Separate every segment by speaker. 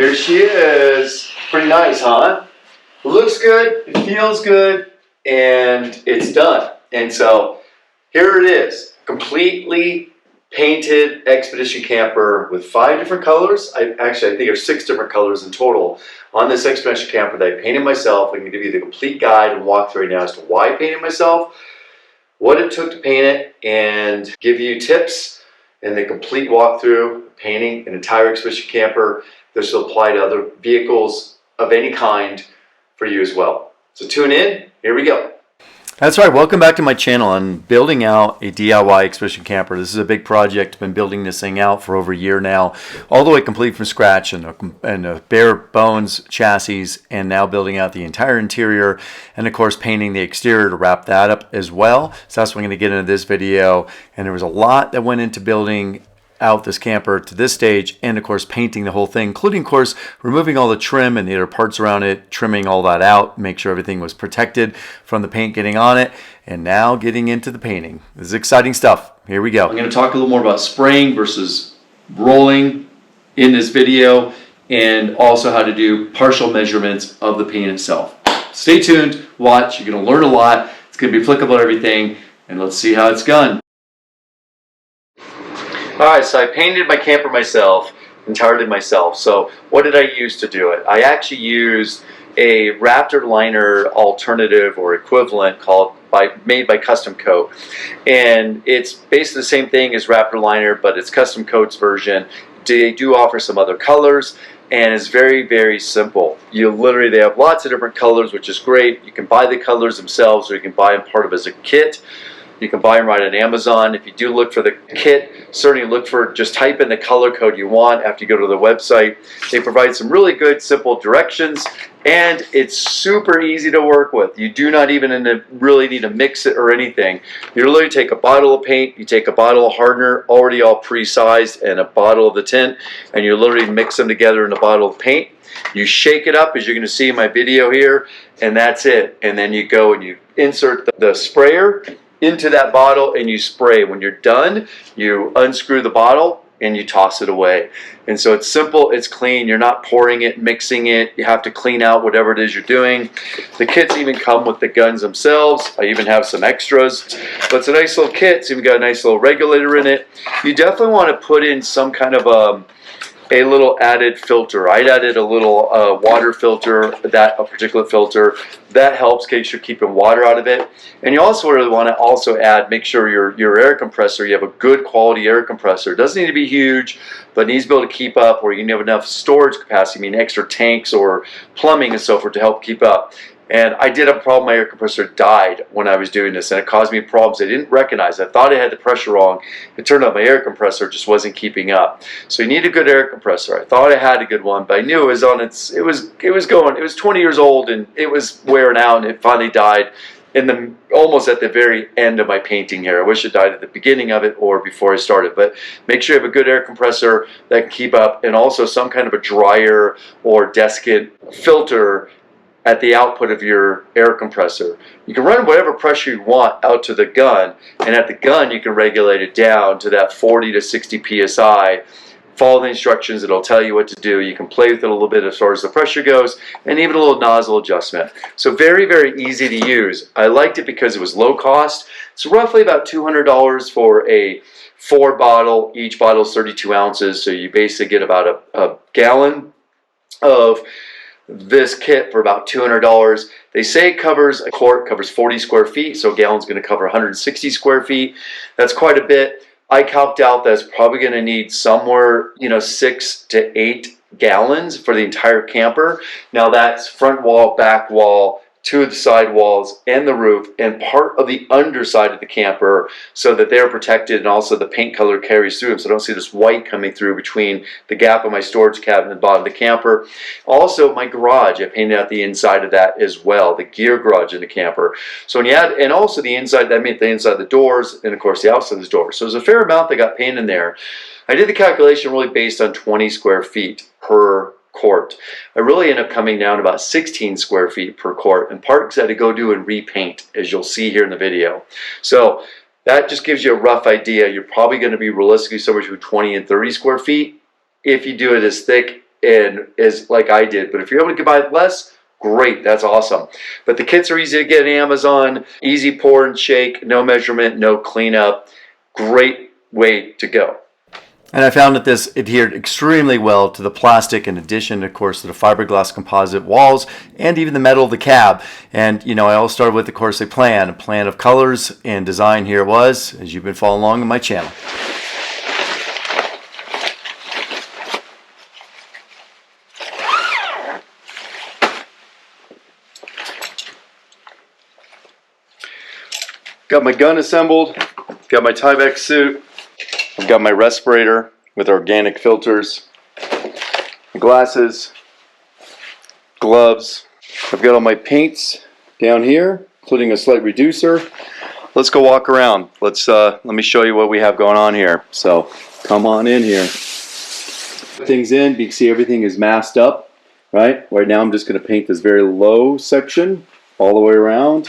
Speaker 1: Here she is. Pretty nice, huh? It looks good, it feels good, and it's done. And so here it is, completely painted expedition camper with 5 different colors. I think there's 6 different colors in total on this expedition camper that I painted myself. I'm going to give you the complete guide and walkthrough right now as to why I painted myself, what it took to paint it, and give you tips and the complete walkthrough of painting an entire expedition camper. This will apply to other vehicles of any kind for you as well. So tune in, here we go. That's right, welcome back to my channel. I'm building out a DIY expedition camper. This is a big project. I've been building this thing out for over a year now, all the way complete from scratch and a bare bones chassis, and now building out the entire interior and of course painting the exterior to wrap that up as well. So that's what I'm going to get into this video, and there was a lot that went into building out this camper to this stage, and of course painting the whole thing, including of course removing all the trim and the other parts around it, trimming all that out, make sure everything was protected from the paint getting on it, and now getting into the painting. This is exciting stuff. Here we go. I'm going to talk a little more about spraying versus rolling in this video, and also how to do partial measurements of the paint itself. Stay tuned, watch, you're going to learn a lot. It's going to be applicable to everything, and let's see how it's done. Alright, so I painted my camper myself, entirely myself. So what did I use to do it? I actually used a Raptor Liner alternative or equivalent made by Custom Coat. And it's basically the same thing as Raptor Liner, but it's Custom Coat's version. They do offer some other colors, and it's very, very simple. They have lots of different colors, which is great. You can buy the colors themselves, or you can buy them part of as a kit. You can buy them right on Amazon. If you do look for the kit, certainly look for, just type in the color code you want after you go to the website. They provide some really good, simple directions, and it's super easy to work with. You do not even really need to mix it or anything. You literally take a bottle of paint, you take a bottle of hardener, already all pre-sized, and a bottle of the tint, and you literally mix them together in a bottle of paint. You shake it up, as you're going to see in my video here, and that's it. And then you go and you insert the sprayer into that bottle and you spray. When you're done, you unscrew the bottle and you toss it away. And so it's simple, it's clean, you're not pouring it, mixing it, you have to clean out whatever it is you're doing. The kits even come with the guns themselves. I even have some extras, but it's a nice little kit. It's even got a nice little regulator in it. You definitely want to put in some kind of a little added filter. I'd added a little water filter, a particulate filter. That helps in case you're keeping water out of it. And you also really want to make sure your air compressor, you have a good quality air compressor. It doesn't need to be huge, but it needs to be able to keep up, or you can have enough storage capacity, I mean extra tanks or plumbing and so forth to help keep up. And I did have a problem. My air compressor died when I was doing this, and it caused me problems I didn't recognize. I thought I had the pressure wrong. It turned out my air compressor just wasn't keeping up. So you need a good air compressor. I thought I had a good one, but I knew it was on its. It was 20 years old, and it was wearing out, and it finally died almost at the very end of my painting here. I wish it died at the beginning of it or before I started. But make sure you have a good air compressor that can keep up, and also some kind of a dryer or desiccant filter at the output of your air compressor. You can run whatever pressure you want out to the gun, and at the gun you can regulate it down to that 40 to 60 psi. Follow the instructions, it'll tell you what to do. You can play with it a little bit as far as the pressure goes, and even a little nozzle adjustment. So very, very easy to use. I liked it because it was low cost. It's roughly about $200 for a 4 bottle. Each bottle is 32 ounces, so you basically get about a gallon of this kit for about $200. They say a quart covers 40 square feet, so a gallon's going to cover 160 square feet. That's quite a bit. I calced out that it's probably going to need somewhere, 6 to 8 gallons for the entire camper. Now that's front wall, back wall, 2 of the side walls, and the roof, and part of the underside of the camper, so that they're protected, and also the paint color carries through them, so I don't see this white coming through between the gap of my storage cabinet and the bottom of the camper. Also my garage, I painted out the inside of that as well, the gear garage in the camper. So when you add, and also the inside, that means the inside of the doors, and of course the outside of the doors. So there's a fair amount that got painted in there. I did the calculation really based on 20 square feet per quart. I really end up coming down to about 16 square feet per quart, and part because I had to go do and repaint, as you'll see here in the video. So that just gives you a rough idea. You're probably going to be realistically somewhere between 20 and 30 square feet. If you do it as thick and as like I did. But if you're able to buy less, great, that's awesome. But the kits are easy to get on Amazon, easy pour and shake, no measurement, no cleanup. Great way to go. And I found that this adhered extremely well to the plastic, in addition, of course, to the fiberglass composite walls and even the metal of the cab. And, you know, I all started with, of course, a plan of colors and design. Here it was, as you've been following along on my channel. Got my gun assembled, got my Tyvek suit, I've got my respirator with organic filters, glasses, gloves. I've got all my paints down here, including a slight reducer. Let's go walk around. Let me show you what we have going on here. So come on in here. Things in, you can see everything is masked up, right? Right now I'm just going to paint this very low section all the way around.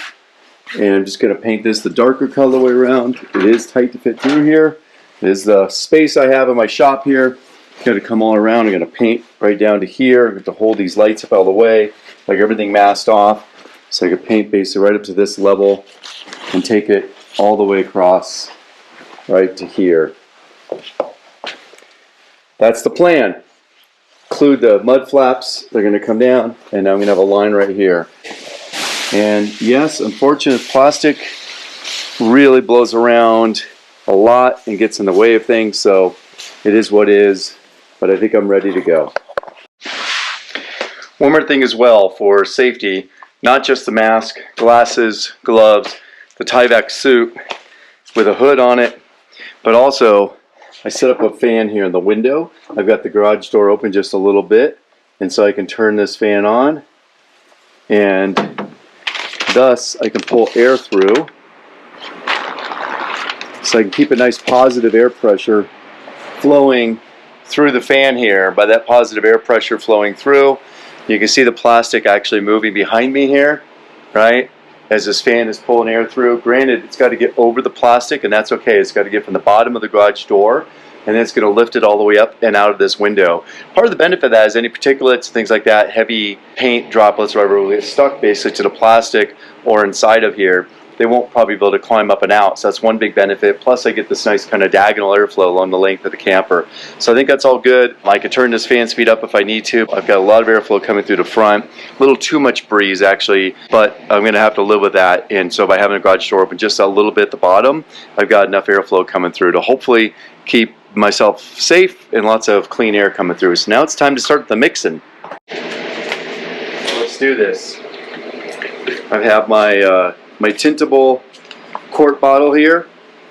Speaker 1: And I'm just going to paint this the darker colorway around. It is tight to fit through here. It is the space I have in my shop here. I'm going to come all around. I'm going to paint right down to here. I'm going to hold these lights up all the way, like everything masked off. So I can paint basically right up to this level and take it all the way across right to here. That's the plan. Include the mud flaps. They're going to come down, and I'm going to have a line right here. And yes, unfortunate plastic really blows around a lot and gets in the way of things, so it is what it is, but I think I'm ready to go. One more thing as well for safety, not just the mask, glasses, gloves, the Tyvek suit with a hood on it, but also I set up a fan here in the window. I've got the garage door open just a little bit, and so I can turn this fan on, and thus I can pull air through. So I can keep a nice positive air pressure flowing through the fan here. By that positive air pressure flowing through, you can see the plastic actually moving behind me here, right? As this fan is pulling air through. Granted, it's got to get over the plastic, and that's okay. It's got to get from the bottom of the garage door, and then it's going to lift it all the way up and out of this window. Part of the benefit of that is any particulates, things like that, heavy paint droplets, whatever, will get stuck basically to the plastic or inside of here. They won't probably be able to climb up and out, so that's one big benefit. Plus I get this nice kind of diagonal airflow along the length of the camper. So I think that's all good. I can turn this fan speed up if I need to. I've got a lot of airflow coming through the front. A little too much breeze actually, but I'm going to have to live with that. And so by having a garage door open just a little bit at the bottom, I've got enough airflow coming through to hopefully keep myself safe and lots of clean air coming through. So now it's time to start the mixing. Let's do this. I have my my tintable quart bottle here.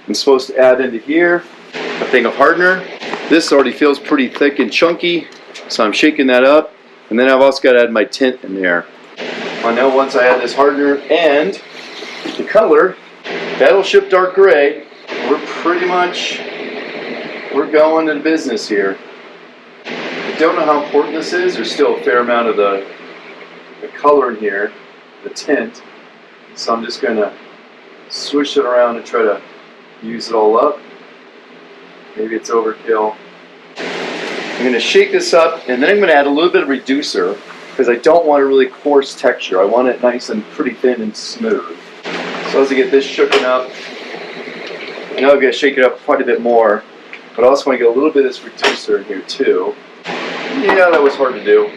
Speaker 1: I'm supposed to add into here a thing of hardener. This already feels pretty thick and chunky, so I'm shaking that up. And then I've also got to add my tint in there. I know once I add this hardener and the color, Battleship Dark Gray, we're going to business here. I don't know how important this is. There's still a fair amount of the color in here, the tint. So I'm just going to swish it around and try to use it all up. Maybe it's overkill. I'm going to shake this up, and then I'm going to add a little bit of reducer because I don't want a really coarse texture. I want it nice and pretty thin and smooth. So as I get this shooken up, I know I've got to shake it up quite a bit more, but I also want to get a little bit of this reducer in here too. Yeah, that was hard to do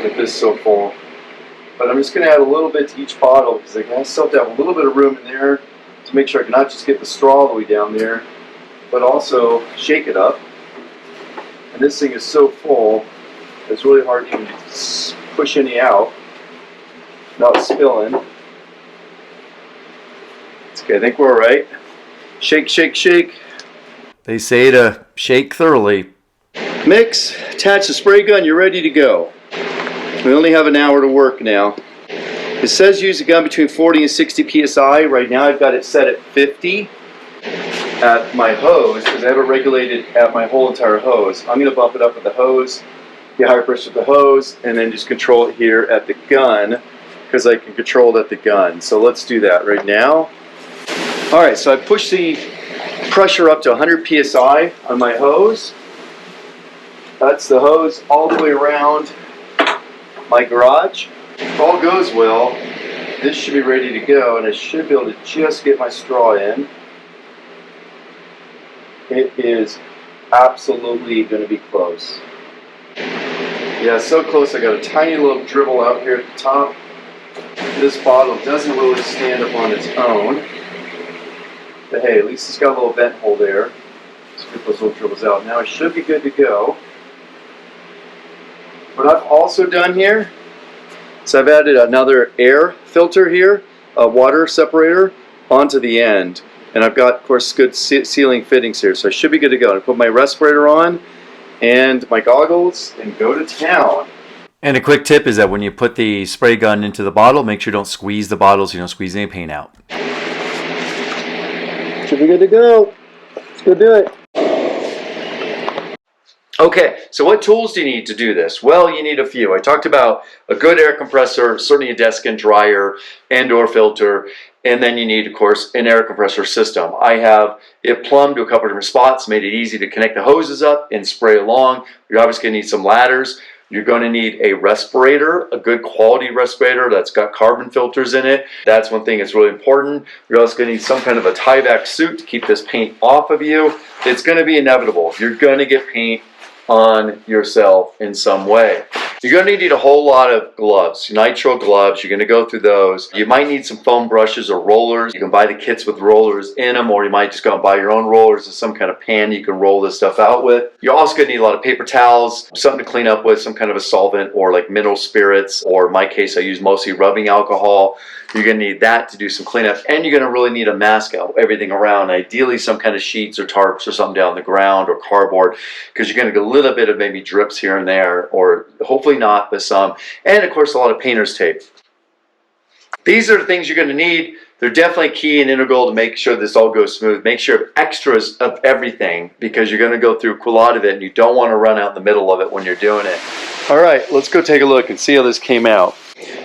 Speaker 1: with this so full. But I'm just going to add a little bit to each bottle because I still have to have a little bit of room in there to make sure I can not just get the straw all the way down there, but also shake it up. And this thing is so full, it's really hard to even push any out without spilling. Okay, I think we're all right. Shake, shake, shake. They say to shake thoroughly. Mix, attach the spray gun, you're ready to go. We only have an hour to work now. It says use a gun between 40 and 60 psi. Right now I've got it set at 50 at my hose because I have it regulated at my whole entire hose. I'm going to bump it up with the hose, get higher pressure with the hose, and then just control it here at the gun because I can control it at the gun. So let's do that right now. Alright, so I push the pressure up to 100 psi on my hose. That's the hose all the way around my garage. If all goes well, this should be ready to go, and I should be able to just get my straw in. It is absolutely going to be close. Yeah, so close. I got a tiny little dribble out here at the top. This bottle doesn't really stand up on its own. But hey, at least it's got a little vent hole there. Let's get those little dribbles out. Now I should be good to go. What I've also done here is I've added another air filter here, a water separator, onto the end. And I've got, of course, good sealing fittings here, so I should be good to go. I put my respirator on and my goggles and go to town.
Speaker 2: And a quick tip is that when you put the spray gun into the bottle, make sure you don't squeeze the bottle so you don't squeeze any paint out.
Speaker 1: Should be good to go. Let's go do it. Okay, so what tools do you need to do this? Well, you need a few. I talked about a good air compressor, certainly a desiccant dryer and or filter, and then you need, of course, an air compressor system. I have it plumbed to a couple of different spots, made it easy to connect the hoses up and spray along. You're obviously going to need some ladders. You're going to need a respirator, a good quality respirator that's got carbon filters in it. That's one thing that's really important. You're also going to need some kind of a tie-back suit to keep this paint off of you. It's going to be inevitable. You're going to get paint on yourself in some way. You're going to need a whole lot of gloves, nitrile gloves. You're going to go through those. You might need some foam brushes or rollers. You can buy the kits with rollers in them, or you might just go and buy your own rollers and some kind of pan you can roll this stuff out with. You're also going to need a lot of paper towels, something to clean up with, some kind of a solvent or like mineral spirits, or in my case I use mostly rubbing alcohol. You're going to need that to do some cleanup, and you're going to really need a mask out everything around, ideally some kind of sheets or tarps or something down the ground or cardboard, because you're going to get a little bit of maybe drips here and there, or hopefully not, but some, and of course a lot of painter's tape. These are the things you're going to need. They're definitely key and integral to make sure this all goes smooth. Make sure you have extras of everything, because you're going to go through a lot of it and you don't want to run out in the middle of it when you're doing it. All right, let's go take a look and see how this came out.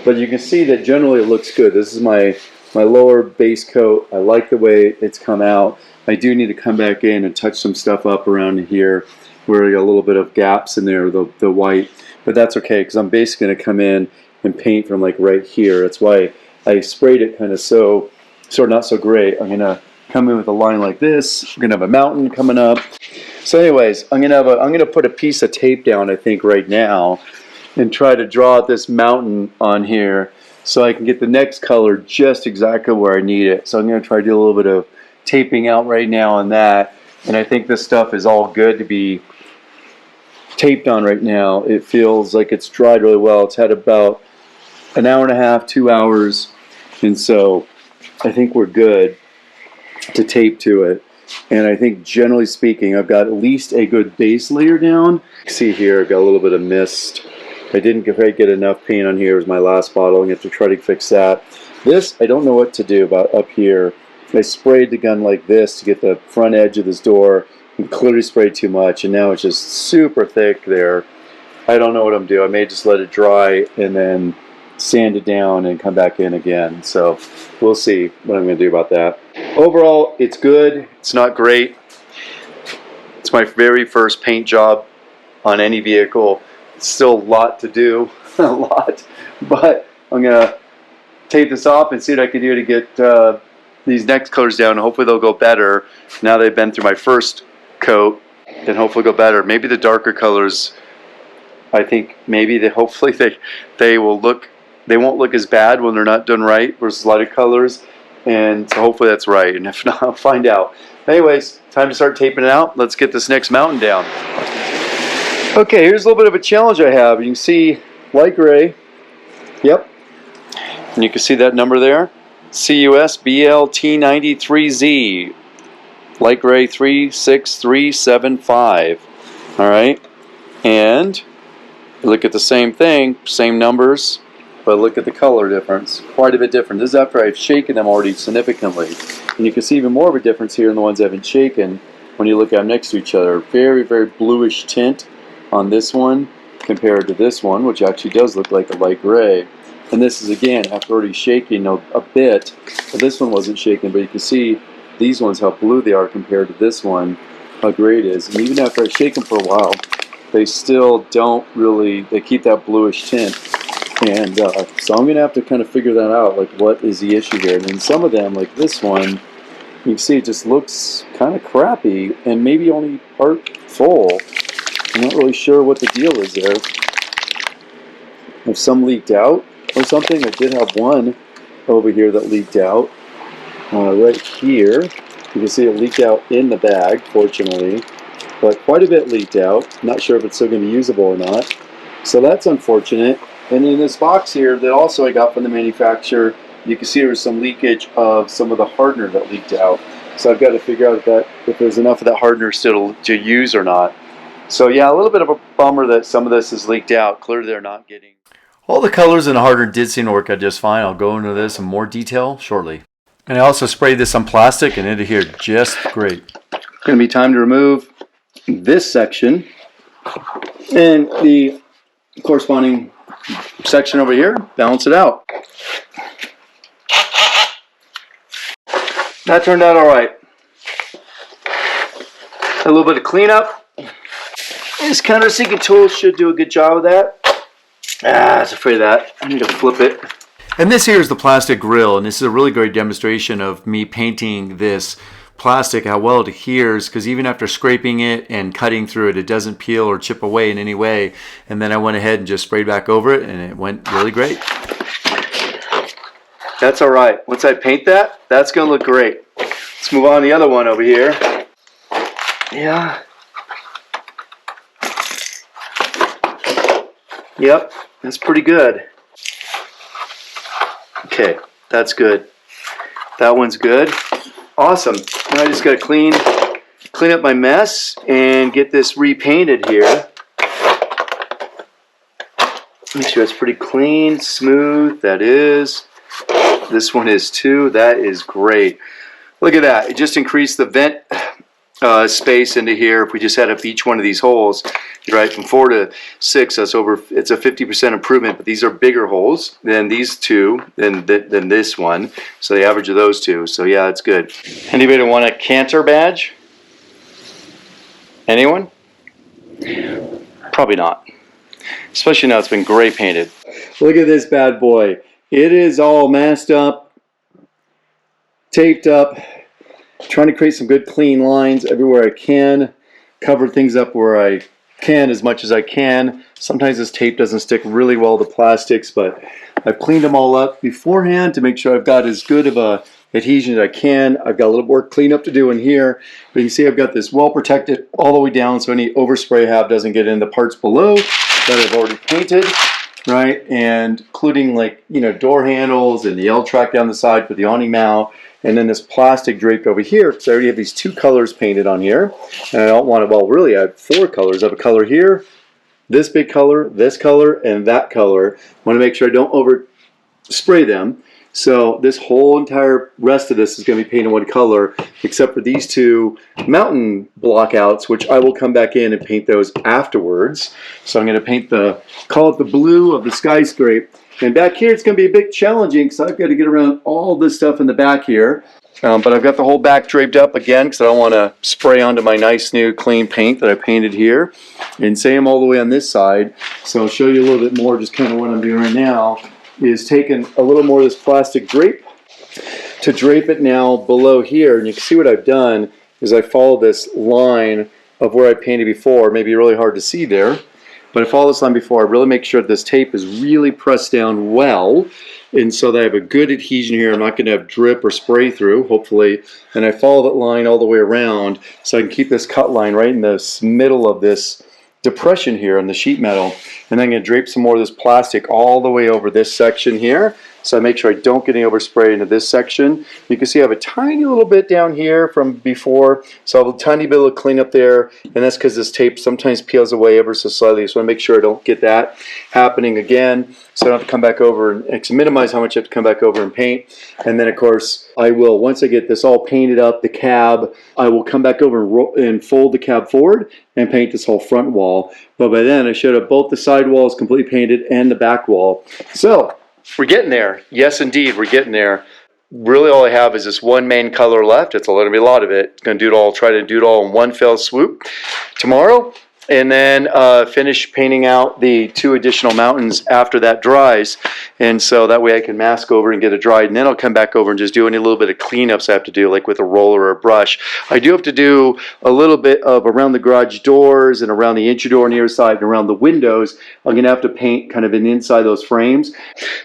Speaker 1: But you can see that generally it looks good. This is my lower base coat. I like the way it's come out. I do need to come back in and touch some stuff up around here where I got a little bit of gaps in there, the white. But that's okay, because I'm basically going to come in and paint from like right here. That's why I sprayed it kind of sort of not so great. I'm going to come in with a line like this. We're going to have a mountain coming up. So anyways, I'm going to put a piece of tape down, I think, right now, and try to draw out this mountain on here so I can get the next color just exactly where I need it. So I'm going to try to do a little bit of taping out right now on that. And I think this stuff is all good to be taped on right now. It feels like it's dried really well. It's had about an hour and a half, 2 hours. And so I think we're good to tape to it. And I think generally speaking, I've got at least a good base layer down. See here, I've got a little bit of mist. I didn't quite get enough paint on here. It was my last bottle. I'm going to have to try to fix that. This, I don't know what to do about up here. I sprayed the gun like this to get the front edge of this door and clearly sprayed too much, and now it's just super thick there. I don't know what I'm doing. I may just let it dry and then sand it down and come back in again. So we'll see what I'm going to do about that. Overall, it's good. It's not great. It's my very first paint job on any vehicle. Still a lot to do, a lot, but I'm gonna tape this off and see what I can do to get these next colors down. Hopefully they'll go better now they've been through my first coat, then hopefully go better. Maybe the darker colors, I think maybe hopefully they won't look as bad when they're not done right versus lighter colors, and so hopefully that's right, and if not, I'll find out. Anyways, time to start taping it out. Let's get this next mountain down. Okay, here's a little bit of a challenge I have. You can see light gray. Yep. And you can see that number there. CUS BLT93Z. Light gray 36375. Alright. And look at the same thing, same numbers, but look at the color difference. Quite a bit different. This is after I've shaken them already significantly. And you can see even more of a difference here in the ones I haven't shaken when you look at them next to each other. Very, very bluish tint on this one compared to this one, which actually does look like a light gray. And this is again after already shaking a bit. But this one wasn't shaken, but you can see these ones how blue they are compared to this one, how gray it is. And even after I shake them for a while,
Speaker 3: they still don't really, they keep that bluish tint. And so I'm going to have to kind of figure that out, like what is the issue here. And then some of them, like this one, you can see it just looks kind of crappy and maybe only part full. I'm not really sure what the deal is there. If some leaked out or something, I did have one over here that leaked out. Right here, you can see it leaked out in the bag, fortunately. But quite a bit leaked out. Not sure if it's still going to be usable or not. So that's unfortunate. And in this box here that also I got from the manufacturer, you can see there was some leakage of some of the hardener that leaked out. So I've got to figure out if there's enough of that hardener still to use or not. So yeah, a little bit of a bummer that some of this is leaked out. Clearly they're not getting...
Speaker 2: All the colors in the hardener did seem to work out just fine. I'll go into this in more detail shortly. And I also sprayed this on plastic and it adhered just great.
Speaker 3: It's going to be time to remove this section and the corresponding section over here, balance it out. That turned out all right. A little bit of cleanup. This countersinking tool should do a good job of that. I was afraid of that. I need to flip it.
Speaker 2: And this here is the plastic grill, and this is a really great demonstration of me painting this plastic, how well it adheres, because even after scraping it and cutting through it, it doesn't peel or chip away in any way. And then I went ahead and just sprayed back over it, and it went really great.
Speaker 3: That's all right. Once I paint that, that's going to look great. Let's move on to the other one over here. Yeah. Yep, that's pretty good. Okay, that's good. That one's good. Awesome. Now I just got to clean up my mess and get this repainted here. Make sure it's pretty clean, smooth. That is. This one is too. That is great. Look at that. It just increased the vent space into here. If we just had up each one of these holes, right, from 4 to 6, that's over. It's a 50% improvement. But these are bigger holes than these two, than this one. So the average of those two. So yeah, it's good. Anybody want a Cantor badge? Anyone? Probably not. Especially now it's been gray painted. Look at this bad boy. It is all masked up, taped up. Trying to create some good clean lines everywhere I can. Cover things up where I can as much as I can. Sometimes this tape doesn't stick really well to plastics, but I've cleaned them all up beforehand to make sure I've got as good of a adhesion as I can. I've got a little more cleanup to do in here. But you can see I've got this well protected all the way down so any overspray I have doesn't get in the parts below that I've already painted. Right, and including, like, you know, door handles and the L-track down the side for the awning mount, and then this plastic draped over here because I already have these 2 colors painted on here, and I don't want to. Well, really, I have 4 colors. I have a color here, this big color, this color, and that color. I want to make sure I don't over spray them. So this whole entire rest of this is going to be painted one color, except for these 2 mountain blockouts, which I will come back in and paint those afterwards. So I'm going to paint call it the blue of the skyscraper. And back here it's going to be a bit challenging because I've got to get around all this stuff in the back here. But I've got the whole back draped up again because I don't want to spray onto my nice new clean paint that I painted here. And same all the way on this side. So I'll show you a little bit more just kind of what I'm doing right now. Is taking a little more of this plastic drape to drape it now below here, and you can see what I've done is I follow this line of where I painted before. Maybe really hard to see there, but I follow this line before. I really make sure that this tape is really pressed down well, and so that I have a good adhesion here. I'm not going to have drip or spray through, hopefully, and I follow that line all the way around so I can keep this cut line right in the middle of this depression here on the sheet metal, and then I'm going to drape some more of this plastic all the way over this section here, so I make sure I don't get any overspray into this section. You can see I have a tiny little bit down here from before, so I have a tiny bit of cleanup there, and that's because this tape sometimes peels away ever so slightly, so I make sure I don't get that happening again, so I don't have to come back over and to minimize how much I have to come back over and paint. And then of course I will, once I get this all painted up, the cab, I will come back over and fold the cab forward and paint this whole front wall. But by then I should have both the side walls completely painted and the back wall. So we're getting there. Yes, indeed, we're getting there. Really all I have is this one main color left. It's going to be a lot of it. Going to do it all, try to do it all in one fell swoop. Tomorrow and then finish painting out the 2 additional mountains after that dries. And so that way I can mask over and get it dried, and then I'll come back over and just do any little bit of cleanups I have to do, like with a roller or a brush. I do have to do a little bit of around the garage doors and around the entry door on the other side and around the windows. I'm gonna have to paint kind of inside those frames.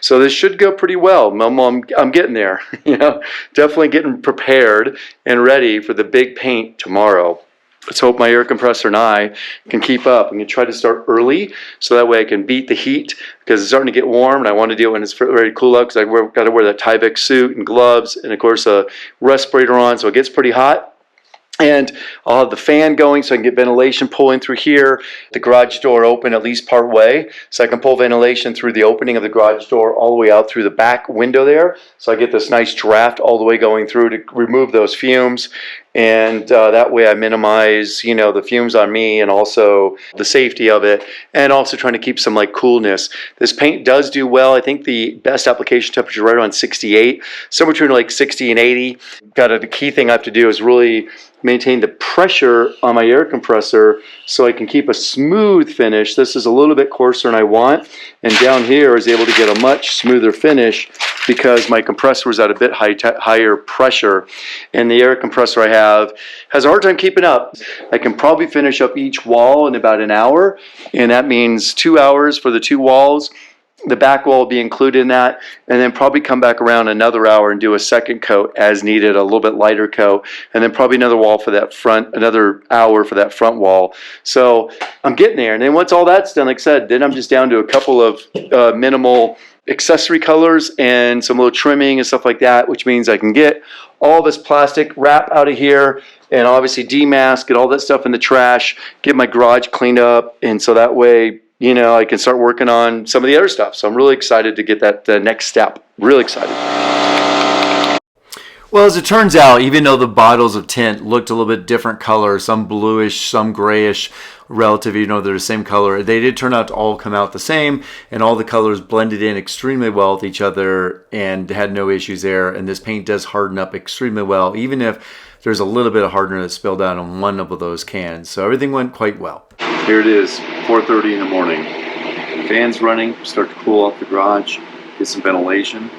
Speaker 3: So this should go pretty well. I'm getting there, you know, definitely getting prepared and ready for the big paint tomorrow. Let's hope my air compressor and I can keep up. I'm going to try to start early so that way I can beat the heat, because it's starting to get warm and I want to do it when it's ready to cool up, because I've got to wear that Tyvek suit and gloves and of course a respirator on, so it gets pretty hot. And I'll have the fan going so I can get ventilation pulling through here. The garage door open at least part way, so I can pull ventilation through the opening of the garage door all the way out through the back window there. So I get this nice draft all the way going through to remove those fumes. And that way I minimize, you know, the fumes on me and also the safety of it, and also trying to keep some like coolness. This paint does do well. I think the best application temperature is right around 68, somewhere between like 60 and 80. The key thing I have to do is really maintain the pressure on my air compressor so I can keep a smooth finish. This is a little bit coarser than I want, and down here is able to get a much smoother finish because my compressor was at a bit higher pressure, and the air compressor I have has a hard time keeping up. I can probably finish up each wall in about an hour, and that means 2 hours for the 2 walls. The back wall will be included in that, and then probably come back around another hour and do a second coat as needed, a little bit lighter coat, and then probably another wall for that front, another hour for that front wall. So I'm getting there, and then once all that's done, like I said, then I'm just down to a couple of minimal accessory colors and some little trimming and stuff like that, which means I can get all this plastic wrap out of here and obviously demask, get all that stuff in the trash, get my garage cleaned up, and so that way, you know, I can start working on some of the other stuff. So I'm really excited to get that next step. Really excited.
Speaker 2: Well, as it turns out, even though the bottles of tint looked a little bit different colors, some bluish, some grayish, relative, you know, they're the same color, they did turn out to all come out the same, and all the colors blended in extremely well with each other and had no issues there. And this paint does harden up extremely well, even if there's a little bit of hardener that spilled out on one of those cans. So everything went quite well.
Speaker 3: Here it is, 4:30 in the morning. Fans running, start to cool off the garage, get some ventilation.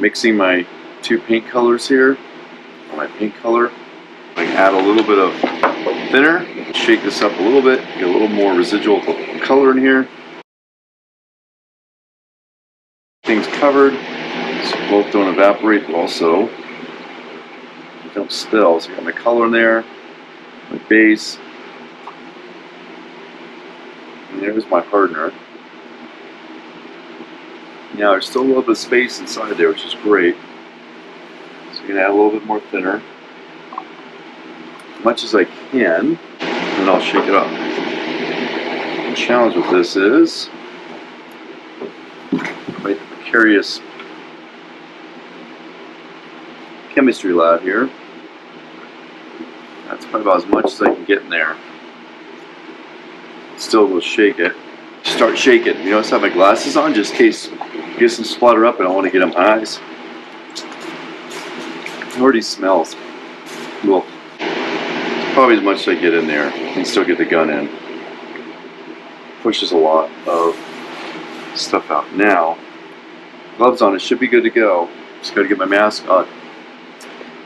Speaker 3: Mixing my 2 paint colors here. My paint color. I can add a little bit of thinner, shake this up a little bit, get a little more residual color in here. Things covered, so both don't evaporate, but also don't spill. So I got my color in there, my base. And there's my hardener. Now there's still a little bit of space inside there, which is great. So I'm going to add a little bit more thinner, as much as I can, and then I'll shake it up. The challenge with this is quite the precarious chemistry lab here. That's probably about as much as I can get in there. Still will shake it. Start shaking. You notice I have my glasses on just in case it gets some splatter up. I don't want to get on my eyes. It already smells. Well, probably as much as I get in there and still get the gun in. Pushes a lot of stuff out. Now, gloves on, it should be good to go. Just got to get my mask on.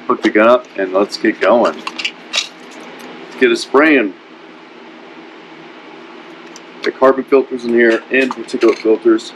Speaker 3: Hook the gun up and let's get going. Let's get it spraying. The carbon filters in here and particulate filters.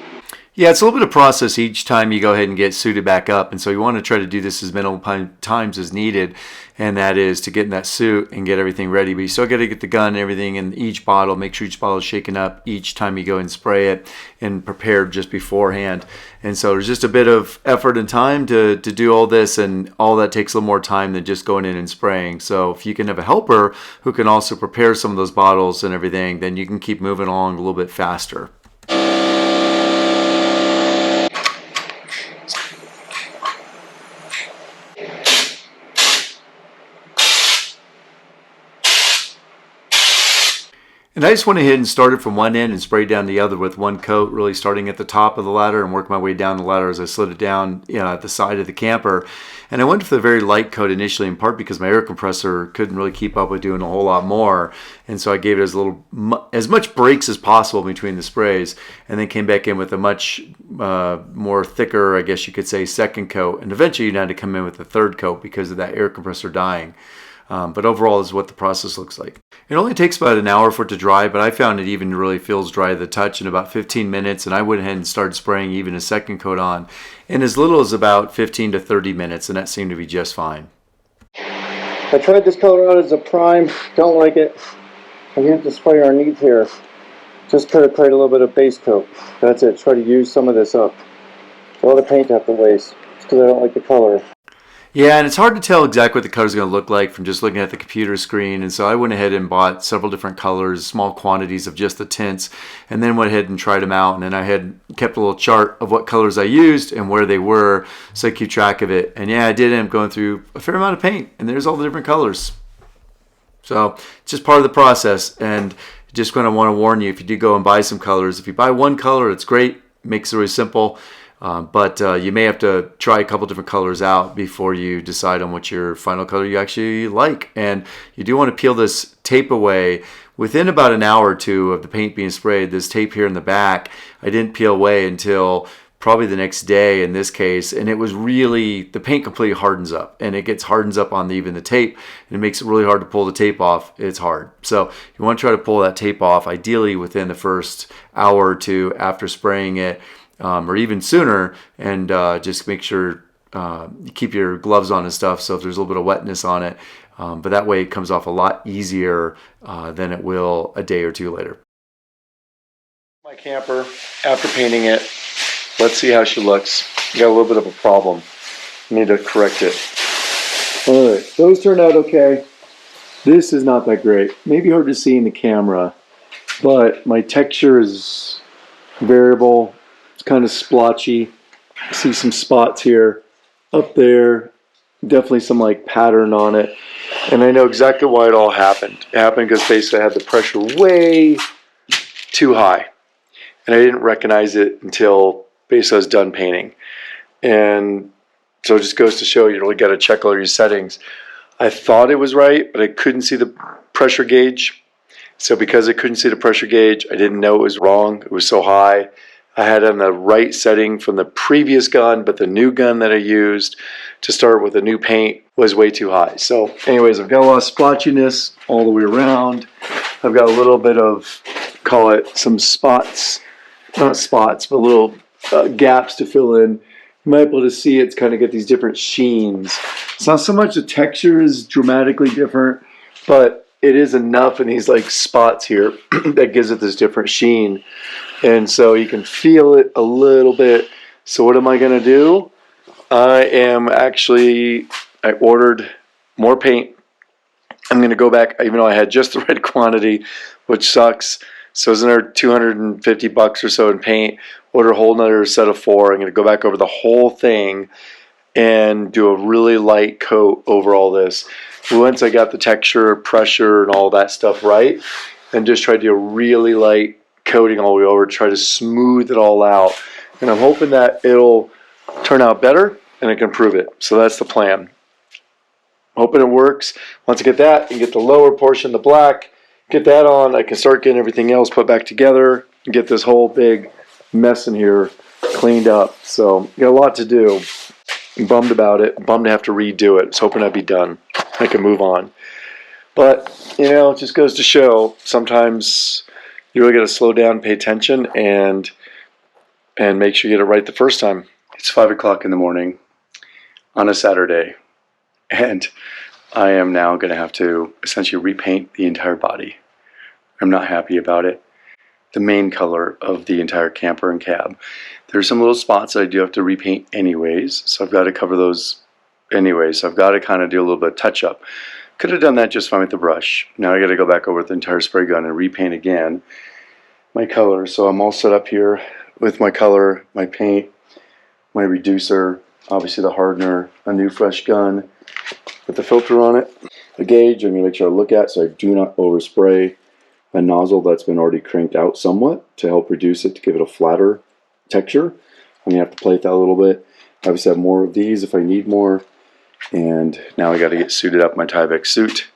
Speaker 2: Yeah, it's a little bit of process each time you go ahead and get suited back up, and so you want to try to do this as minimal times as needed, and that is to get in that suit and get everything ready. But you still got to get the gun and everything in each bottle, make sure each bottle is shaken up each time you go and spray it and prepared just beforehand. And so there's just a bit of effort and time to do all this, and all that takes a little more time than just going in and spraying. So if you can have a helper who can also prepare some of those bottles and everything, then you can keep moving along a little bit faster. And I just went ahead and started from one end and sprayed down the other with one coat, really starting at the top of the ladder and worked my way down the ladder as I slid it down, at the side of the camper. And I went for the very light coat initially, in part because my air compressor couldn't really keep up with doing a whole lot more. And so I gave it as much breaks as possible between the sprays, and then came back in with a much more thicker, I guess you could say, second coat. And eventually you had to come in with a third coat because of that air compressor dying. But overall, this is what the process looks like. It only takes about an hour for it to dry, but I found it even really feels dry to the touch in about 15 minutes, and I went ahead and started spraying even a second coat on in as little as about 15 to 30 minutes, and that seemed to be just fine.
Speaker 3: I tried this color out as a prime, don't like it. I have to spray underneath here. Just try to create a little bit of base coat. That's it, try to use some of this up. It's a lot of paint I have to waste, just because I don't like the color.
Speaker 2: Yeah, and it's hard to tell exactly what the color is going to look like from just looking at the computer screen. And so I went ahead and bought several different colors, small quantities of just the tints, and then went ahead and tried them out. And then I had kept a little chart of what colors I used and where they were, so I keep track of it. And yeah, I did end up going through a fair amount of paint, and there's all the different colors. So it's just part of the process. And just going to want to warn you, if you do go and buy some colors, if you buy one color, it's great, makes it really simple. But you may have to try a couple different colors out before you decide on what your final color you actually like. And you do want to peel this tape away within about an hour or two of the paint being sprayed. This tape here in the back, I didn't peel away until probably the next day in this case, and it was really, the paint completely hardens up, and it hardens up on even the tape, and it makes it really hard to pull the tape off. It's hard. So you want to try to pull that tape off ideally within the first hour or two after spraying it. Or even sooner, and just make sure you keep your gloves on and stuff, so if there's a little bit of wetness on it, but that way it comes off a lot easier than it will a day or two later.
Speaker 3: My camper, after painting it, let's see how she looks. Got a little bit of a problem. Need to correct it. Alright, those turned out okay. This is not that great. Maybe hard to see in the camera, but my texture is variable. It's kind of splotchy. I see some spots here, up there, definitely some like pattern on it. And I know exactly why it all happened. It happened because basically I had the pressure way too high. And I didn't recognize it until basically I was done painting. And so it just goes to show you really got to check all your settings. I thought it was right, but I couldn't see the pressure gauge. So because I couldn't see the pressure gauge, I didn't know it was wrong. It was so high. I had it on the right setting from the previous gun, but the new gun that I used to start with the new paint was way too high. So anyways, I've got a lot of splotchiness all the way around. I've got a little bit of, call it some spots, not spots, but little gaps to fill in. You might be able to see it's kind of get these different sheens. It's not so much the texture is dramatically different, but it is enough in these like spots here that gives it this different sheen. And so you can feel it a little bit. So what am I going to do? I ordered more paint. I'm going to go back, even though I had just the right quantity, which sucks. So it's another $250 or so in paint. Order a whole nother set of 4. I'm going to go back over the whole thing and do a really light coat over all this. Once I got the texture, pressure, and all that stuff right, and just try to do a really light coating all the way over, try to smooth it all out. And I'm hoping that it'll turn out better and I can prove it. So that's the plan. Hoping it works. Once I get that and get the lower portion, the black, get that on, I can start getting everything else put back together and get this whole big mess in here cleaned up. So got a lot to do. I'm bummed about it. Bummed to have to redo it. I was hoping I'd be done. I can move on. But, you know, it just goes to show sometimes you really got to slow down, pay attention, and make sure you get it right the first time. It's 5 o'clock in the morning on a Saturday, and I am now going to have to essentially repaint the entire body. I'm not happy about it. The main color of the entire camper and cab. There's some little spots that I do have to repaint anyways, so I've got to cover those anyways. So I've got to kind of do a little bit of touch up. Could have done that just fine with the brush. Now I got to go back over with the entire spray gun and repaint again my color. So I'm all set up here with my color, my paint, my reducer, obviously the hardener, a new fresh gun with the filter on it. The gauge I'm going to make sure I look at so I do not overspray. a nozzle that's been already cranked out somewhat to help reduce it, to give it a flatter texture. I'm gonna have to play with that a little bit. Obviously, I have more of these if I need more. And now I got to get suited up, my Tyvek suit.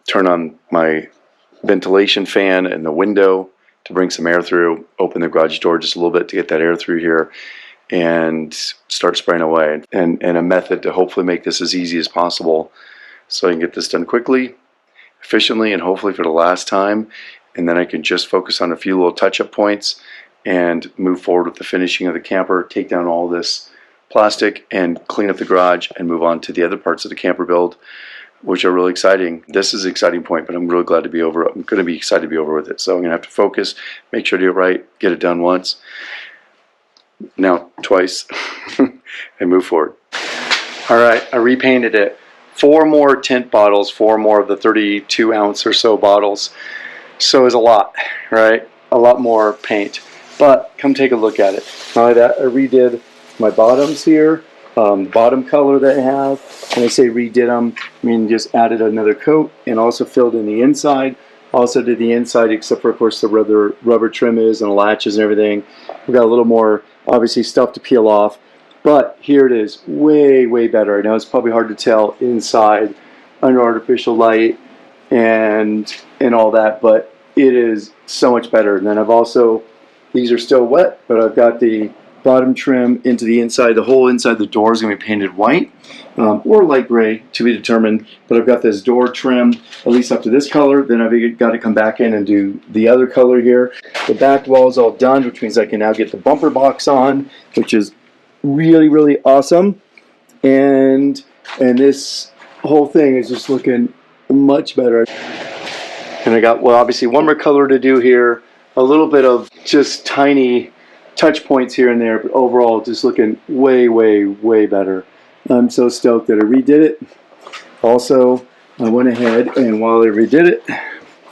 Speaker 3: Turn on my ventilation fan in the window to bring some air through. Open the garage door just a little bit to get that air through here, and start spraying away. And a method to hopefully make this as easy as possible, so I can get this done quickly, efficiently, and hopefully for the last time. And then I can just focus on a few little touch-up points and move forward with the finishing of the camper, take down all this plastic and clean up the garage and move on to the other parts of the camper build, which are really exciting. This is an exciting point, but I'm really glad to be over. I'm going to be excited to be over with it. So I'm going to have to focus, make sure to do it right, get it done once, now twice, and move forward. All right, I repainted it. 4 more tint bottles, 4 more of the 32 ounce or so bottles. So it's a lot, right? A lot more paint. But come take a look at it. Not only that, I redid my bottoms here, bottom color that I have. When I say redid them, I mean just added another coat and also filled in the inside. Also did the inside, except for of course the rubber trim is and the latches and everything. We've got a little more obviously stuff to peel off, but here it is, way better. I know it's probably hard to tell inside under artificial light and all that, but it is so much better. And then I've also, these are still wet, but I've got the bottom trim into the inside. The whole inside the door is going to be painted white or light gray, to be determined. But I've got this door trim at least up to this color. Then I've got to come back in and do the other color here. The back wall is all done, which means I can now get the bumper box on, which is really awesome. And this whole thing is just looking much better. And I got, well, obviously one more color to do here. A little bit of just tiny touch points here and there, but overall just looking way better. I'm so stoked that I redid it. Also, I went ahead and while I redid it,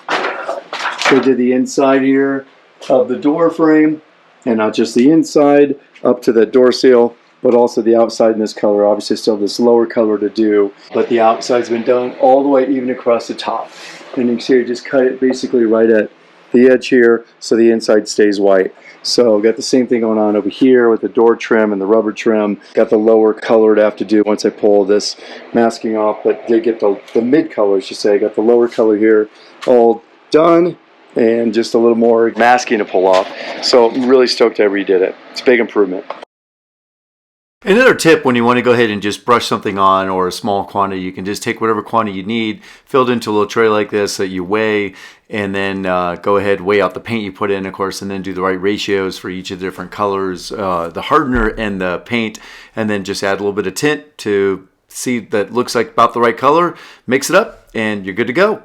Speaker 3: I did the inside here of the door frame, and not just the inside up to the door seal, but also the outside in this color. Obviously still this lower color to do, but the outside's been done all the way even across the top. And you can see I just cut it basically right at the edge here so the inside stays white. So got the same thing going on over here with the door trim and the rubber trim. Got the lower color to have to do once I pull this masking off, but did get the mid color, I should say. Got the lower color here all done and just a little more masking to pull off. So I'm really stoked I redid it. It's a big improvement.
Speaker 2: Another tip when you want to go ahead and just brush something on, or a small quantity, you can just take whatever quantity you need, fill it into a little tray like this that you weigh, and then go ahead, weigh out the paint you put in, of course, and then do the right ratios for each of the different colors, the hardener and the paint, and then just add a little bit of tint to see that looks like about the right color, mix it up, and you're good to go.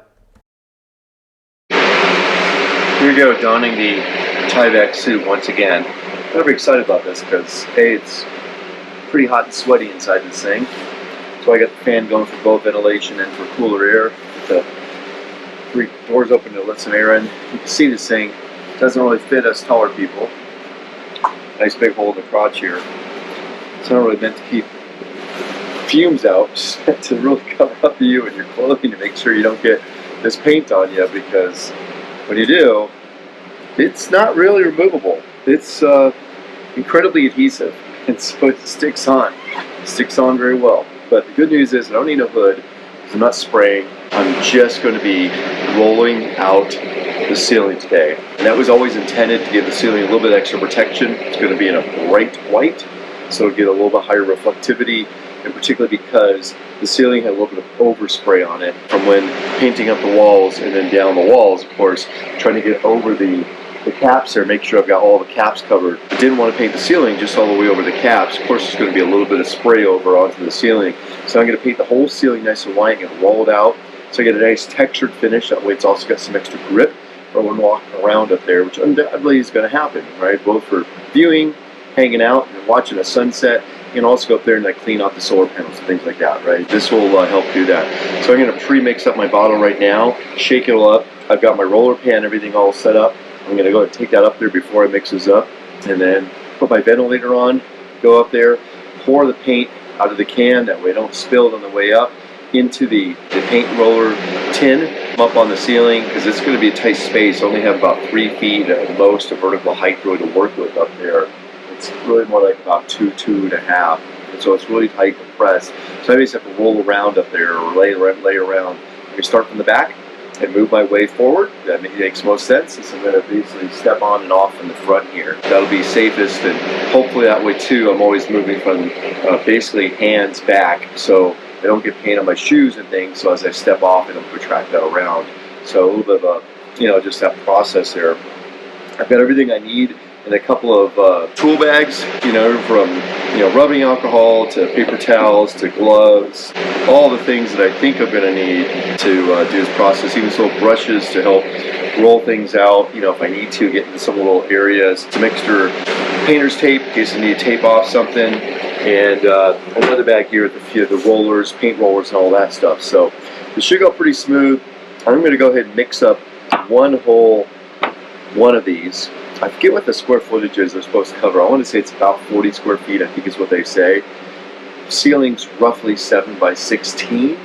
Speaker 1: Here we go, donning the Tyvek suit once again. I'm very excited about this because, A, it's pretty hot and sweaty inside this thing. So I got the fan going for both ventilation and for cooler air. The 3 doors open to let some air in. You can see this thing doesn't really fit us taller people. Nice big hole in the crotch here. It's not really meant to keep fumes out, it's meant to really cover up you and your clothing to make sure you don't get this paint on you, because when you do, it's not really removable. It's incredibly adhesive. And so it sticks on. It sticks on very well. But the good news is I don't need a hood because I'm not spraying. I'm just going to be rolling out the ceiling today. And that was always intended to give the ceiling a little bit extra protection. It's going to be in a bright white, so it'll get a little bit higher reflectivity, and particularly because the ceiling had a little bit of overspray on it from when painting up the walls and then down the walls, of course, trying to get over the caps there, make sure I've got all the caps covered. I didn't want to paint the ceiling just all the way over the caps. Of course, there's going to be a little bit of spray over onto the ceiling. So I'm going to paint the whole ceiling nice and white and roll it out so I get a nice textured finish. That way it's also got some extra grip for when walking around up there, which undoubtedly is going to happen, right? Both for viewing, hanging out, and watching a sunset. You can also go up there and clean off the solar panels and things like that, right? This will help do that. So I'm going to pre-mix up my bottle right now, shake it all up. I've got my roller pan, everything all set up. I'm going to go ahead and take that up there before I mix this up, and then put my ventilator on, go up there, pour the paint out of the can, that way I don't spill it on the way up, into the paint roller
Speaker 3: tin up on the ceiling because it's going to be a tight space. I only have about 3 feet at most of vertical height really to work with up there. It's really more like about 2.5. And so it's really tight compressed. So I basically have to roll around up there or lay around. I can start from the back and move my way forward. That makes most sense. So I'm going to basically step on and off in the front here. That'll be safest, and hopefully that way too I'm always moving from basically hands back so I don't get paint on my shoes and things, so as I step off it'll protract that around. So a little bit of a, just that process there. I've got everything I need in a couple of tool bags, from rubbing alcohol to paper towels to gloves, all the things that I think I'm going to need to do this process, even some brushes to help roll things out, if I need to get into some little areas, some extra painter's tape in case I need to tape off something, and another bag here with the rollers, paint rollers and all that stuff. So this should go pretty smooth. I'm going to go ahead and mix up one of these. I forget what the square footage is they're supposed to cover. I want to say it's about 40 square feet, I think is what they say. Ceiling's roughly 7 by 16,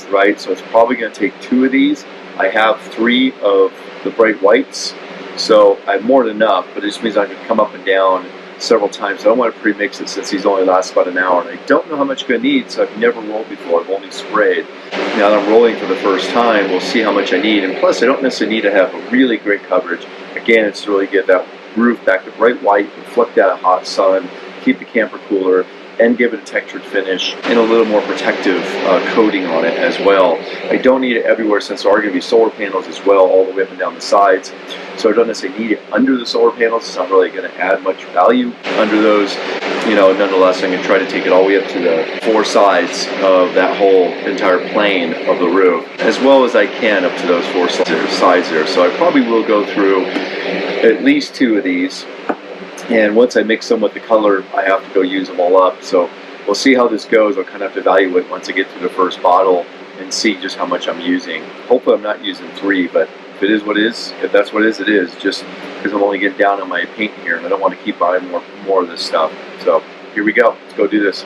Speaker 3: right? So it's probably going to take 2 of these. I have 3 of the bright whites, so I have more than enough, but it just means I can come up and down several times. I don't want to pre-mix it since these only last about an hour, and I don't know how much I'm going to need, so I've never rolled before. I've only sprayed. Now that I'm rolling for the first time, we'll see how much I need, and plus I don't necessarily need to have a really great coverage. Again, it's to really get that roof back to bright white, reflect that hot sun, keep the camper cooler, and give it a textured finish and a little more protective coating on it as well. I don't need it everywhere since there are going to be solar panels as well all the way up and down the sides. So I don't necessarily need it under the solar panels. It's not really going to add much value under those. Nonetheless, I'm going to try to take it all the way up to the 4 sides of that whole entire plane of the roof, as well as I can up to those 4 sides there. So I probably will go through at least 2 of these. And once I mix them with the color, I have to go use them all up. So we'll see how this goes. I'll kind of have to evaluate once I get through the first bottle and see just how much I'm using. Hopefully I'm not using 3, but if it is what it is, if that's what it is, just because I'm only getting down on my paint here and I don't want to keep buying more of this stuff. So here we go. Let's go do this.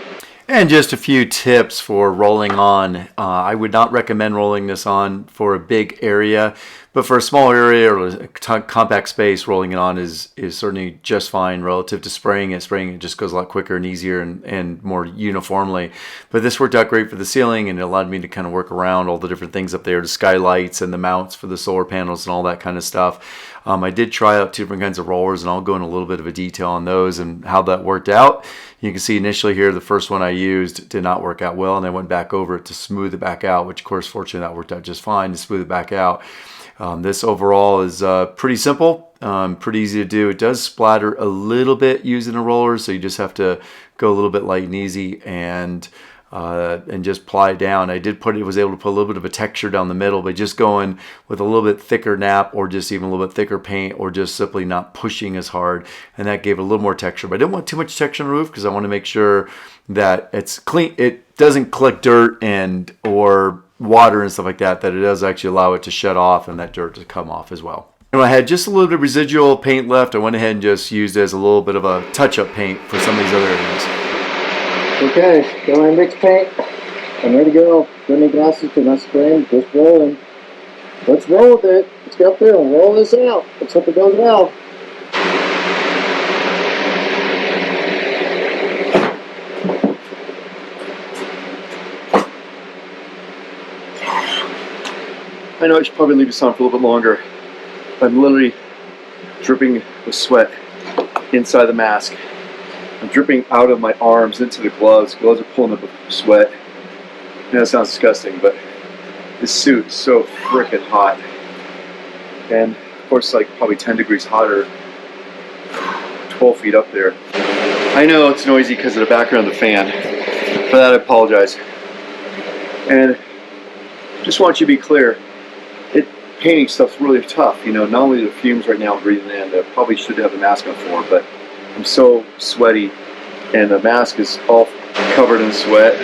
Speaker 2: And just a few tips for rolling on. I would not recommend rolling this on for a big area, but for a small area or a compact space, rolling it on is certainly just fine relative to spraying it. Spraying it just goes a lot quicker and easier and more uniformly. But this worked out great for the ceiling, and it allowed me to kind of work around all the different things up there, the skylights and the mounts for the solar panels and all that kind of stuff. I did try out 2 different kinds of rollers, and I'll go into a little bit of a detail on those and how that worked out. You can see initially here, the first one I used did not work out well, and I went back over it to smooth it back out, which of course, fortunately, that worked out just fine to smooth it back out. This overall is pretty simple, pretty easy to do. It does splatter a little bit using a roller, so you just have to go a little bit light and easy and just apply it down. Was able to put a little bit of a texture down the middle, but just going with a little bit thicker nap or just even a little bit thicker paint or just simply not pushing as hard, and that gave a little more texture. But I didn't want too much texture on the roof because I want to make sure that it's clean. It doesn't collect dirt or water and stuff like that, that it does actually allow it to shut off and that dirt to come off as well. And I had just a little bit of residual paint left. I went ahead and just used it as a little bit of a touch-up paint for some of these other areas.
Speaker 4: Okay, got my mixed paint. I'm ready to go. Got my glasses because I'm spraying, just rolling. Let's roll with it. Let's go up there and roll this out. Let's hope it goes well.
Speaker 3: I know I should probably leave this on for a little bit longer. I'm literally dripping with sweat inside the mask. I'm dripping out of my arms into the gloves. Gloves are pulling up with sweat. And that sounds disgusting, but this suit is so freaking hot. And of course, like probably 10 degrees hotter, 12 feet up there. I know it's noisy because of the background of the fan. For that, I apologize. And just want you to be clear. Painting stuff's really tough, not only the fumes right now I'm breathing in, I probably should have a mask on for, but I'm so sweaty and the mask is all covered in sweat.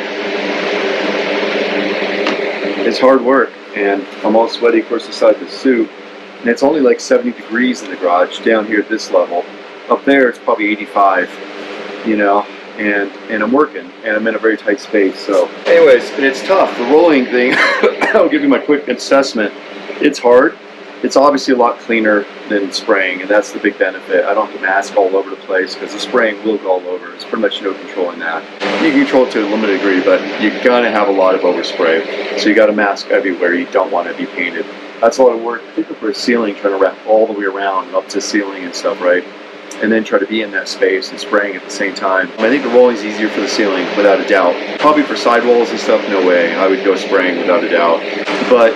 Speaker 3: It's hard work and I'm all sweaty, of course, inside the suit, and it's only like 70 degrees in the garage down here at this level. Up there it's probably 85, and I'm working, and I'm in a very tight space. So anyways, and it's tough. The rolling thing, I'll give you my quick assessment. It's hard. It's obviously a lot cleaner than spraying, and that's the big benefit. I don't have to mask all over the place because the spraying will go all over. It's pretty much no controlling that. You can control it to a limited degree, but you're gonna have a lot of overspray. So you got to mask everywhere. You don't want to be painted. That's a lot of work, particularly for a ceiling, trying to wrap all the way around and up to ceiling and stuff, right? And then try to be in that space and spraying at the same time. I think the rolling is easier for the ceiling, without a doubt. Probably for sidewalls and stuff, no way. I would go spraying without a doubt. But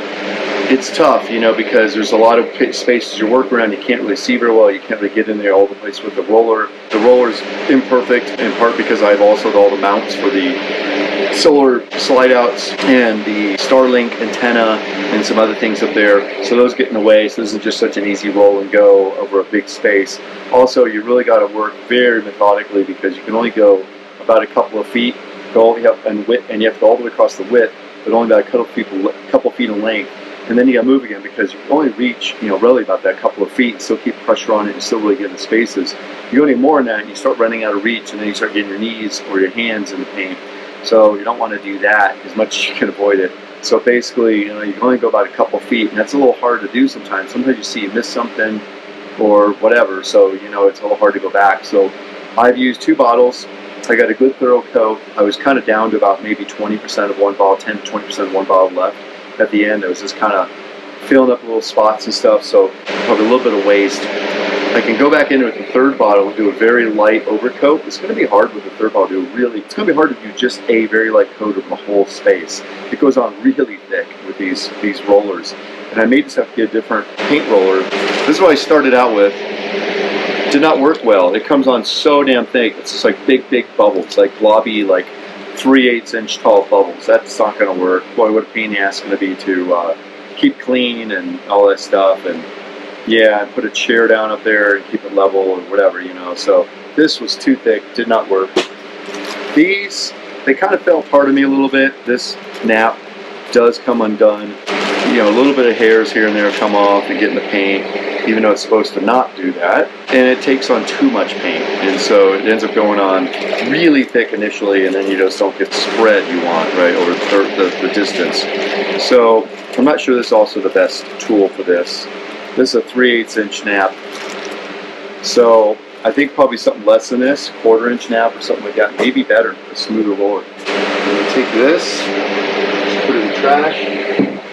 Speaker 3: it's tough, you know, because there's a lot of spaces you work around. You can't really see very well. You can't really get in there all the place with the roller. The roller's imperfect, in part because I've also got all the mounts for the solar slide outs and the Starlink antenna and some other things up there. So those get in the way. So this is just such an easy roll and go over a big space. Also, you really got to work very methodically because you can only go about a couple of feet, go all the way up and width, and you have to go all the way across the width, but only about a couple feet in length. And then you got to move again because you can only reach, you know, really about that couple of feet, still keep pressure on it and still really get in the spaces. You go any more than that, and you start running out of reach, and then you start getting your knees or your hands in the paint. So you don't want to do that as much as you can avoid it. So basically, you know, you can only go about a couple feet, and that's a little hard to do sometimes. Sometimes you see you miss something or whatever, so you know it's a little hard to go back. So I've used 2 bottles. I got a good thorough coat. I was kind of down to about maybe 20% of one bottle, 10 to 20% of one bottle left. At the end, I was just kind of filling up little spots and stuff, so probably a little bit of waste. I can go back in with the 3rd bottle and do a very light overcoat. It's going to be hard with the 3rd bottle to do it's going to be hard to do just a very light coat of the whole space. It goes on really thick with these rollers. And I may just have to get a different paint roller. This is what I started out with. Did not work well. It comes on so damn thick. It's just like big bubbles, like blobby, like 3/8 inch tall bubbles. That's not going to work. Boy, what a pain in the ass it's going to be to keep clean and all that stuff. And yeah, put a chair down up there and keep it level or whatever, you know. So this was too thick, did not work. These, they kind of fell apart of me a little bit. This nap does come undone. You know, a little bit of hairs here and there come off and get in the paint, even though it's supposed to not do that. And it takes on too much paint. And so it ends up going on really thick initially, and then you just don't get the spread you want, right, over the distance. So I'm not sure this is also the best tool for this. This is a 3/8 inch nap. So I think probably something less than this, 1/4 inch nap or something like that, maybe better, a smoother roller. I'm going to take this, put it in the trash.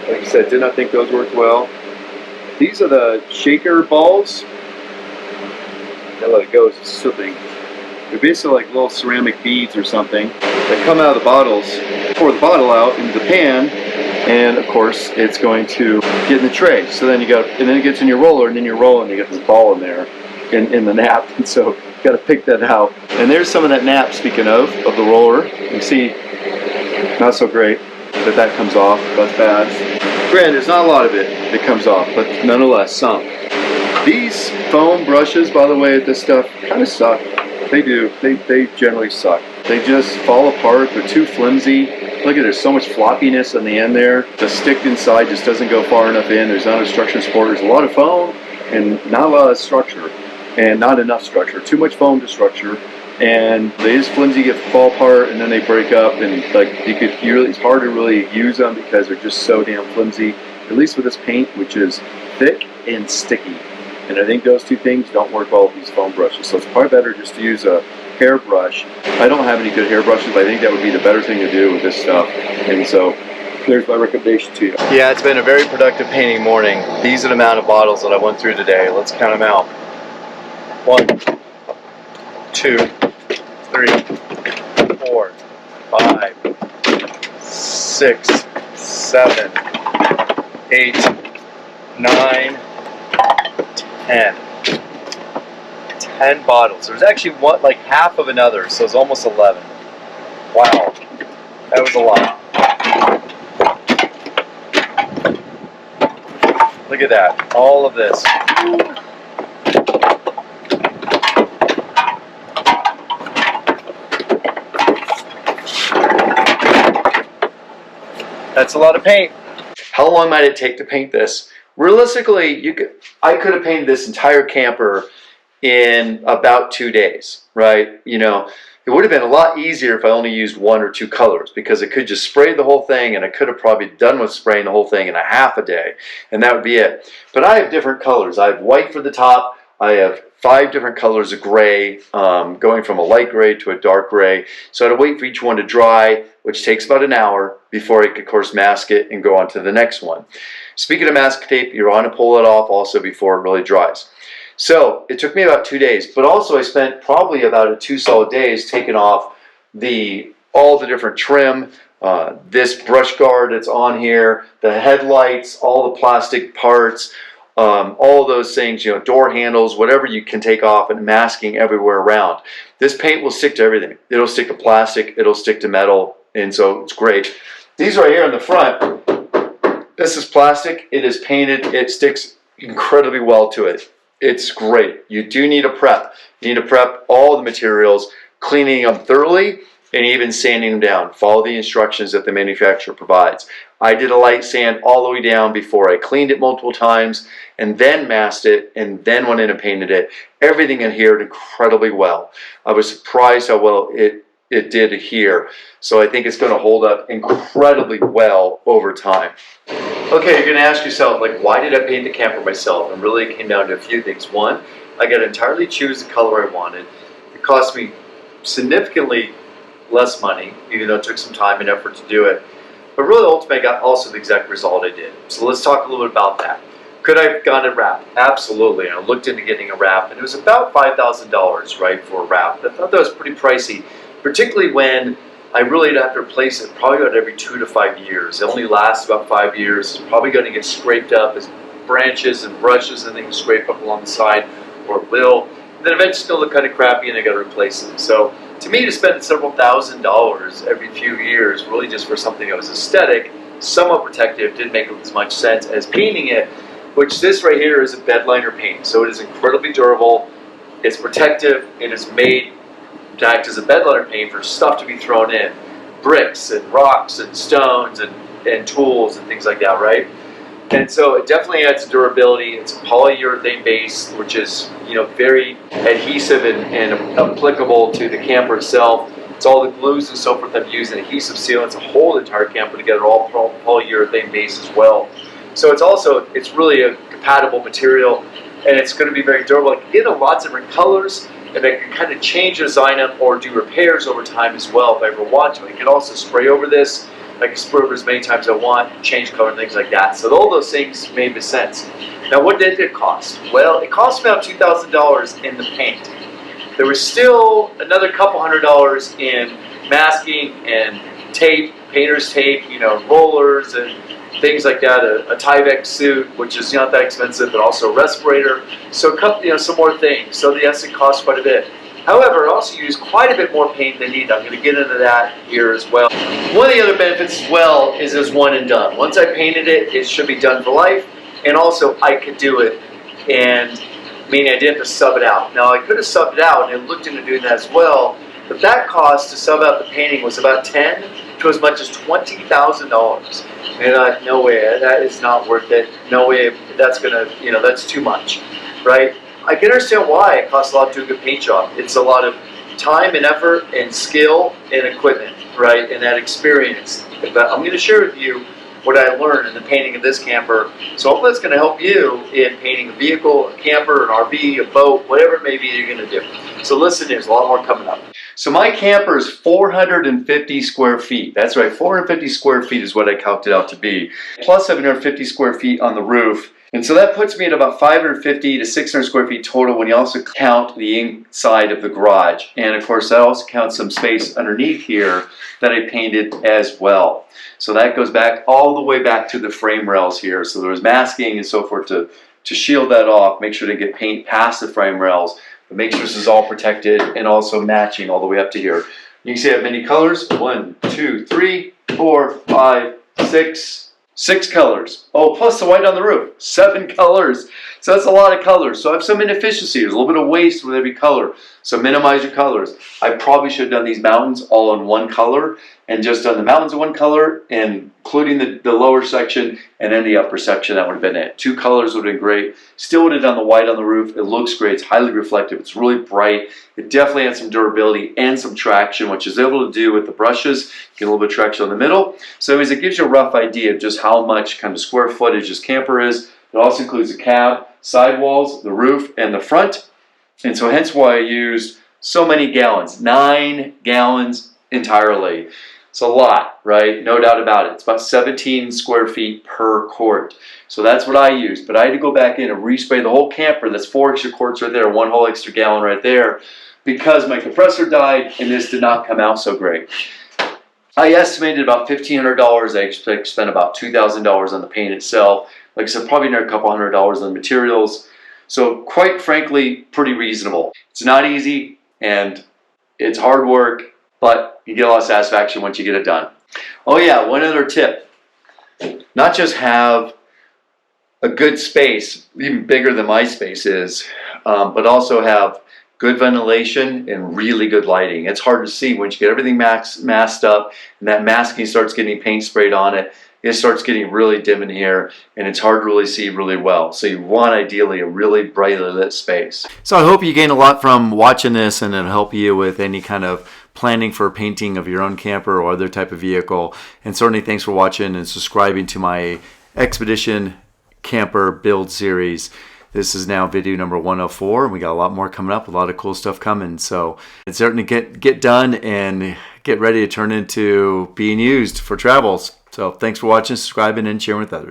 Speaker 3: Like I said, did not think those worked well. These are the shaker balls. I let it go, it's slipping. They're basically like little ceramic beads or something that come out of the bottles. Pour the bottle out into the pan, and of course it's going to get in the tray. So then and then it gets in your roller, and then you're rolling, you get this ball in there in the nap, and so you got to pick that out. And there's some of that nap, speaking of the roller. You see, not so great that comes off. That's bad. Granted, there's not a lot of it that comes off, but nonetheless, some. These foam brushes, by the way, this stuff kind of suck. They do. They generally suck. They just fall apart. They're too flimsy. Look at, there's so much floppiness on the end there. The stick inside just doesn't go far enough in. There's not a structure support. There's a lot of foam and not a lot of structure, and not enough structure. Too much foam to structure, and they just flimsy, get fall apart, and then they break up. And like it's hard to really use them because they're just so damn flimsy. At least with this paint, which is thick and sticky. And I think those two things don't work well with these foam brushes. So it's probably better just to use a hairbrush. I don't have any good hairbrushes, but I think that would be the better thing to do with this stuff. And so there's my recommendation to you. Yeah, it's been a very productive painting morning. These are the amount of bottles that I went through today. Let's count them out. 1, 2, 3, 4, 5, 6, 7, 8, 9, 10. 10 bottles. There's actually one, like half of another, so it's almost 11. Wow, that was a lot. Look at that, all of this. That's a lot of paint. How long might it take to paint this? Realistically, I could have painted this entire camper in about 2 days, right? You know,
Speaker 1: It would have been a lot easier if I only used 1 or 2 colors, because I could just spray the whole thing, and I could have probably done with spraying the whole thing in a half a day, and that would be it. But I have different colors. I have white for the top. I have 5 different colors of gray, going from a light gray to a dark gray. So I had to wait for each one to dry, which takes about an hour before I could, of course, mask it and go on to the next one. Speaking of mask tape, you want to pull it off also before it really dries. So it took me about 2 days, but also I spent probably about 2 solid days taking off all the different trim, this brush guard that's on here, the headlights, all the plastic parts, all those things, you know, door handles, whatever you can take off, and masking everywhere around. This paint will stick to everything. It'll stick to plastic, it'll stick to metal, and so it's great. These right here in the front, this is plastic. It is painted. It sticks incredibly well to it. It's great. You do need a prep. You need to prep all the materials, cleaning them thoroughly, and even sanding them down. Follow the instructions that the manufacturer provides. I did a light sand all the way down before I cleaned it multiple times, and then masked it, and then went in and painted it. Everything adhered incredibly well. I was surprised how well it did adhere. So I think it's going to hold up incredibly well over time. Okay, you're going to ask yourself, like, why did I paint the camper myself? And really it came down to a few things. One, I got to entirely choose the color I wanted. It cost me significantly less money, even though it took some time and effort to do it. But really, ultimately, I got also the exact result I did. So let's talk a little bit about that. Could I have gotten a wrap? Absolutely. I looked into getting a wrap, and it was about $5,000, right, for a wrap. I thought that was pretty pricey, particularly when I really have to replace it probably about every 2 to 5 years. It only lasts about 5 years. It's probably going to get scraped up as branches and brushes and things scrape up along the side, or it will. And then eventually it's going to look kind of crappy, and I got to replace it. So to me, to spend several $1,000s every few years, really just for something that was aesthetic, somewhat protective, didn't make as much sense as painting it, which this right here is a bed liner paint. So it is incredibly durable, it's protective, it is made to act as a bed liner paint for stuff to be thrown in. Bricks and rocks and stones and tools and things like that, right? And so it definitely adds durability. It's a polyurethane base, which is, you know, very adhesive and applicable to the camper itself. It's all the glues and so forth I've used, and adhesive sealants to hold the entire camper together, all polyurethane base as well. So it's really a compatible material, and it's going to be very durable. I can get in lots of different colors, and I can kind of change the design up or do repairs over time as well if I ever want to. I can also spray over this. I can spray over as many times as I want, change color and things like that. So all those things made sense. Now, what did it cost? Well, it cost me about $2,000 in the paint. There was still another couple $100 in masking and tape, painter's tape, you know, rollers and things like that. A Tyvek suit, which is not that expensive, but also a respirator. So a couple, you know, some more things. So yes, it cost quite a bit. However, I also use quite a bit more paint than needed. I'm going to get into that here as well. One of the other benefits as well is it's one and done. Once I painted it, it should be done for life, and also I could do it, and meaning I didn't have to sub it out. Now I could have subbed it out and looked into doing that as well, but that cost to sub out the painting was about $10,000 to as much as $20,000. And no way, that is not worth it. No way, that's gonna, you know, that's too much, right? I can understand why it costs a lot to do a good paint job. It's a lot of time and effort and skill and equipment, right? And that experience. But I'm going to share with you what I learned in the painting of this camper. So hopefully it's going to help you in painting a vehicle, a camper, an RV, a boat, whatever it may be you're going to do. So listen, there's a lot more coming up. So my camper is 450 square feet. That's right, 450 square feet is what I calculated out to be. Plus 750 square feet on the roof. And so that puts me at about 550 to 600 square feet total when you also count the inside of the garage. And of course that also counts some space underneath here that I painted as well. So that goes back all the way back to the frame rails here. So there was masking and so forth to shield that off, make sure to get paint past the frame rails, but make sure this is all protected and also matching all the way up to here. You can see I have many colors, 1, 2, 3, 4, 5, 6. 6 colors. Oh, plus the white on the roof. 7 colors. So that's a lot of colors. So I have some inefficiency. There's a little bit of waste with every color. So minimize your colors. I probably should have done these mountains all in one color and just done the mountains in one color, including the lower section and then the upper section. That would have been it. 2 colors would have been great. Still would have done the white on the roof. It looks great. It's highly reflective. It's really bright. It definitely has some durability and some traction, which is able to do with the brushes. Get a little bit of traction in the middle. So anyways, it gives you a rough idea of just how much kind of square footage this camper is. It also includes the cab, sidewalls, the roof, and the front. And so hence why I used so many gallons, 9 gallons entirely. It's a lot, right? No doubt about it. It's about 17 square feet per quart. So that's what I used. But I had to go back in and respray the whole camper. That's 4 extra quarts right there, 1 whole extra gallon right there, because my compressor died and this did not come out so great. I estimated about $1,500. I spent about $2,000 on the paint itself. Like I said, probably another couple $100 on the materials. So quite frankly, pretty reasonable. It's not easy and it's hard work, but you get a lot of satisfaction once you get it done. Oh yeah, one other tip. Not just have a good space, even bigger than my space is, but also have good ventilation and really good lighting. It's hard to see once you get everything masked up and that masking starts getting paint sprayed on it. It starts getting really dim in here and it's hard to really see really well. So you want ideally a really brightly lit space.
Speaker 2: So I hope you gain a lot from watching this, and it'll help you with any kind of planning for painting of your own camper or other type of vehicle. And certainly thanks for watching and subscribing to my Expedition Camper Build Series. This is now video number 104, and we got a lot more coming up, a lot of cool stuff coming. So it's starting to get done and get ready to turn into being used for travels. So thanks for watching, subscribing, and sharing with others.